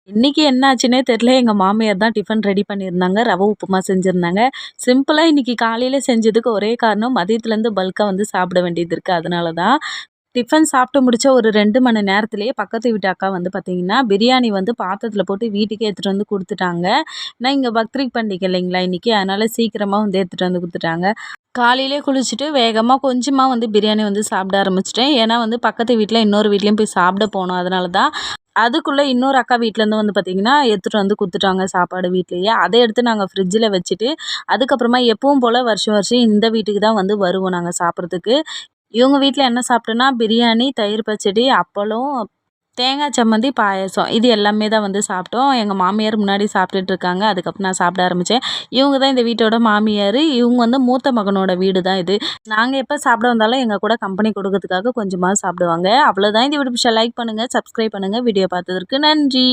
இன்னைக்கு என்ன ஆச்சுன்னே தெரியல. எங்க மாமியார் தான் டிஃபன் ரெடி பண்ணியிருந்தாங்க. ரவ உப்புமா செஞ்சிருந்தாங்க. சிம்பிளா இன்னைக்கு காலையில செஞ்சதுக்கு ஒரே காரணம் மதியத்துலேருந்து பல்கா வந்து சாப்பிட வேண்டியது இருக்கு. அதனால தான். டிஃபன் சாப்பிட்டு முடிச்ச ஒரு 2 மணி நேரத்திலேயே பக்கத்து வீட்டு அக்கா வந்து பார்த்தீங்கன்னா, பிரியாணி வந்து பாத்திரத்தில போட்டு வீட்டுக்கே எடுத்துட்டு வந்து குடுத்துட்டாங்க. ஏன்னா இங்க பக்ரீத் பண்டிகை இல்லைங்களா இன்னைக்கு. அதனால சீக்கிரமா வந்து எடுத்துட்டு வந்து குடுத்துட்டாங்க. காலையிலேயே குளிச்சுட்டு வேகமா கொஞ்சமா வந்து பிரியாணி வந்து சாப்பிட ஆரம்பிச்சுட்டேன். ஏன்னா வந்து பக்கத்து வீட்ல இன்னொரு வீட்லயும் போய் சாப்பிட போனோம். அதனால தான். அதுக்குள்ள இன்னொரு அக்கா வீட்லேருந்து வந்து பார்த்தீங்கன்னா, எடுத்துட்டு வந்து குடுத்துட்டாங்க சாப்பாடு வீட்லயே. அத எடுத்து நாங்க ஃப்ரிட்ஜில வச்சுட்டு, அதுக்கப்புறமா எப்பவும் போல வருஷம் வருஷம் இந்த வீட்டுக்கு தான் வந்து வருவோம் நாங்க சாப்பிட்றதுக்கு. இவங்க வீட்ல என்ன சாப்பிட்டோன்னா, பிரியாணி, தயிர் பச்சடி, அப்பளம், தேங்காய் சம்மந்தி, பாயாசம். இது எல்லாமே தான் வந்து சாப்பிட்டோம். எங்க மாமியார் முன்னாடி சாப்பிட்டுட்டு இருக்காங்க. அதுக்கப்புறம் நான் சாப்பிட ஆரம்பிச்சேன். இவங்க தான் இந்த வீட்டோட மாமியாரு. இவங்க வந்து மூத்த மகனோட வீடு தான் இது. நாங்க எப்ப சாப்பிட வந்தாலும் எங்க கூட கம்பெனி குடுக்கறதுக்காக கொஞ்சமா சாப்பிடுவாங்க. அவ்வளோதான். இந்த வீடியோ பிடிச்சா லைக் பண்ணுங்க, சப்ஸ்கிரைப் பண்ணுங்க. வீடியோ பார்த்ததற்கு நன்றி.